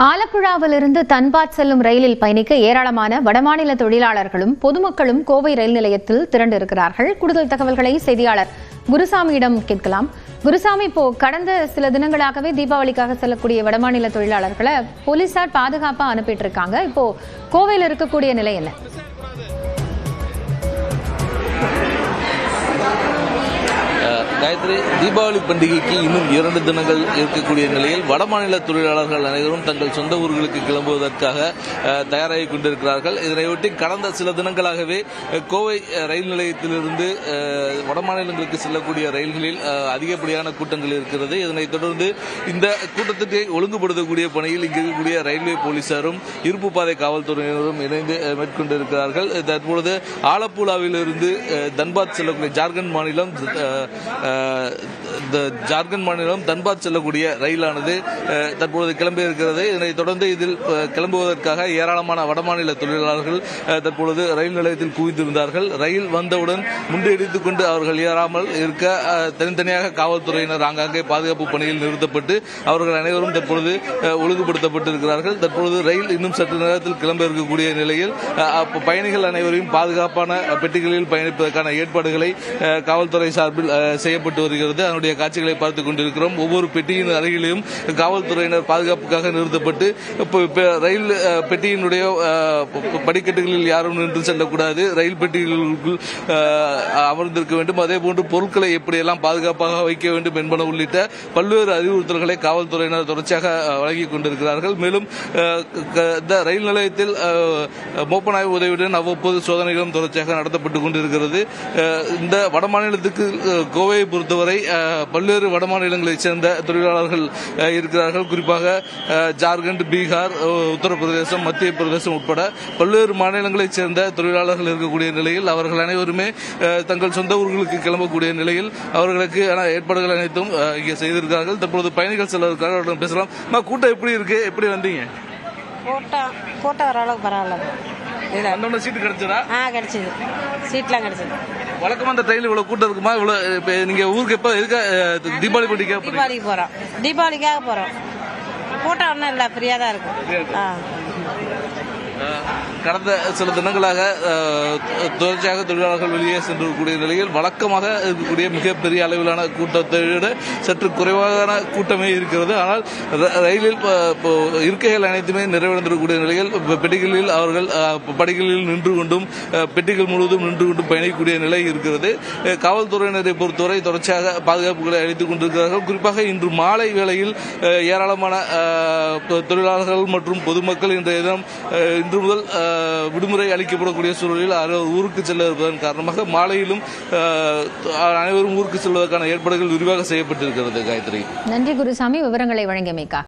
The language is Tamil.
ஆலப்புழாவிலிருந்து தன்பாத் செல்லும் ரயிலில் பயணிக்க ஏராளமான வடமாநில தொழிலாளர்களும் பொதுமக்களும் கோவை ரயில் நிலையத்தில் திரண்டிருக்கிறார்கள். கூடுதல் தகவல்களை செய்தியாளர் குருசாமியிடம் கேட்கலாம். குருசாமி, இப்போ கடந்த சில தினங்களாகவே தீபாவளிக்காக செல்லக்கூடிய வடமாநில தொழிலாளர்களை போலீசார் பாதுகாப்பா அனுப்பிட்டு இருக்காங்க. இப்போ கோவையில் இருக்கக்கூடிய நிலை என்ன? காயத்ரி, தீபாவளி பண்டிகைக்கு இன்னும் 2 தினங்கள் இருக்கக்கூடிய நிலையில் வடமாநில தொழிலாளர்கள் அனைவரும் தங்கள் சொந்த ஊர்களுக்கு கிளம்புவதற்காக தயாராகி கொண்டிருக்கிறார்கள். இதனையொட்டி கடந்த சில தினங்களாகவே கோவை ரயில் நிலையத்திலிருந்து வடமாநிலங்களுக்கு செல்லக்கூடிய ரயில்களில் அதிகப்படியான கூட்டங்கள் இருக்கிறது. இதனைத் தொடர்ந்து இந்த கூட்டத்தை ஒழுங்குபடுத்தக்கூடிய பணியில் இங்கு இருக்கக்கூடிய ரயில்வே போலீசாரும் இருப்பு பாதை காவல்துறையினரும் இணைந்து மேற்கொண்டிருக்கிறார்கள். தற்பொழுது ஆலப்புழாவிலிருந்து தன்பாத் செல்லக்கூடிய ஜார்க்கண்ட் மாநிலம் தன்பாத் செல்லக்கூடிய ரயிலானது தற்பொழுது கிளம்பி இருக்கிறது. இதனைத் தொடர்ந்து இதில் கிளம்புவதற்காக ஏராளமான வடமாநில தொழிலாளர்கள் தற்பொழுது ரயில் நிலையத்தில் குவிந்திருந்தார்கள். ரயில் வந்தவுடன் முண்டியடித்துக் கொண்டு அவர்கள் ஏறாமல் இருக்க தனித்தனியாக காவல்துறையினர் ஆங்காங்கே பாதுகாப்பு பணியில் நிறுத்தப்பட்டு அவர்கள் அனைவரும் தற்பொழுது ஒழுங்குபடுத்தப்பட்டிருக்கிறார்கள். தற்பொழுது ரயில் இன்னும் சற்று நேரத்தில் கிளம்ப இருக்கக்கூடிய நிலையில் பயணிகள் அனைவரையும் பாதுகாப்பான பெட்டிகளில் பயணிப்பதற்கான ஏற்பாடுகளை காவல்துறை சார்பில் செய்யப்பட்டு வருகிறது. அதனுடைய காட்சிகளை பார்த்துக் கொண்டிருக்கிறோம். ஒவ்வொரு பெட்டியின் அருகிலும் காவல்துறையினர் பாதுகாப்புக்காக நிறுத்தப்பட்டு ரயில் பெட்டியினுடைய படிக்கட்டுகளில் யாரும் நின்று செல்லக்கூடாது, ரயில் பெட்டிகளுக்குள் அமர்ந்திருக்க வேண்டும், அதே போன்று பொருட்களை எப்படியெல்லாம் பாதுகாப்பாக வைக்க வேண்டும் என்பன உள்ளிட்ட பல்வேறு அறிவுறுத்தல்களை காவல்துறையினர் தொடர்ச்சியாக வழங்கிக் கொண்டிருக்கிறார்கள். மேலும் இந்த ரயில் நிலையத்தில் மோப்பநாய் உதவியுடன் அவ்வப்போது சோதனைகளும் தொடர்ச்சியாக நடத்தப்பட்டுக் கொண்டிருக்கிறது. இந்த வடமாநிலத்துக்கு கோவையை பொறுத்தவரை பல்வேறு வடமாநிலங்களைச் சேர்ந்த தொழிலாளர்கள் இருக்கிறார்கள். குறிப்பாக ஜார்க்கண்ட், பீகார், உத்தரப்பிரதேசம், மத்திய பிரதேசம் உட்பட பல்வேறு மாநிலங்களைச் சேர்ந்த தொழிலாளர்கள் இருக்கக்கூடிய நிலையில் அவர்கள் அனைவருமே தங்கள் சொந்த ஊர்களுக்கு கிளம்பக்கூடிய நிலையில் அவர்களுக்கு ஏற்பாடுகள் அனைத்தும் இங்கே செய்திருக்கிறார்கள். தற்போது பயணிகள் சிலருக்காக அவர்கள் பேசலாம். கூட்டம் எப்படி இருக்கு? எப்படி வந்தீங்க? கூட்டம் ஓரளவுக்கு பரவாயில்ல. சீட்டு கிடைச்சதா? கிடைச்சது, சீட்லாம் கிடைச்சது. வழக்கமா அந்த ட்ரெயின்ல இவ்வளவு கூட்டம் இருக்குமா? இவ்வளவு நீங்க ஊருக்கு எப்ப தீபாவளி பண்டிகைக்காக தீபாவளிக்காக போறோம். கூட்டம் ஒன்றும் இல்லை, ஃப்ரீயா தான் இருக்கும். கடந்த சில தினங்களாக தொடர்ச்சியாக தொழிலாளர்கள் வெளியே சென்றக்கூடிய நிலையில் வழக்கமாக இருக்கக்கூடிய மிகப்பெரிய அளவிலான கூட்டத்தை விட சற்று குறைவான கூட்டமே இருக்கிறது. ஆனால் ரயிலில் இருக்கைகள் அனைத்துமே நிறைவடைந்திருக்கக்கூடிய நிலையில் பெட்டிகளில் அவர்கள் படிகளில் நின்று கொண்டும் பெட்டிகள் முழுவதும் நின்று கொண்டும் பயணிக்கக்கூடிய நிலை இருக்கிறது. காவல்துறையினரை பொறுத்தவரை தொடர்ச்சியாக பாதுகாப்புகளை அளித்துக் கொண்டிருக்கிறார்கள். குறிப்பாக இன்று மாலை வேளையில் ஏராளமான தொழிலாளர்கள் மற்றும் பொதுமக்கள் இன்றைய தினம் இன்று முதல் விடுமுறை அளிக்கப்படக்கூடிய சூழலில் ஊருக்கு செல்ல இருப்பதன் காரணமாக மாலையிலும் அனைவரும் ஊருக்கு செல்வதற்கான ஏற்பாடுகள் விரிவாக செய்யப்பட்டிருக்கிறது. காயத்ரி, நன்றி குருசாமி, விவரங்களை வழங்கியமைக்கா.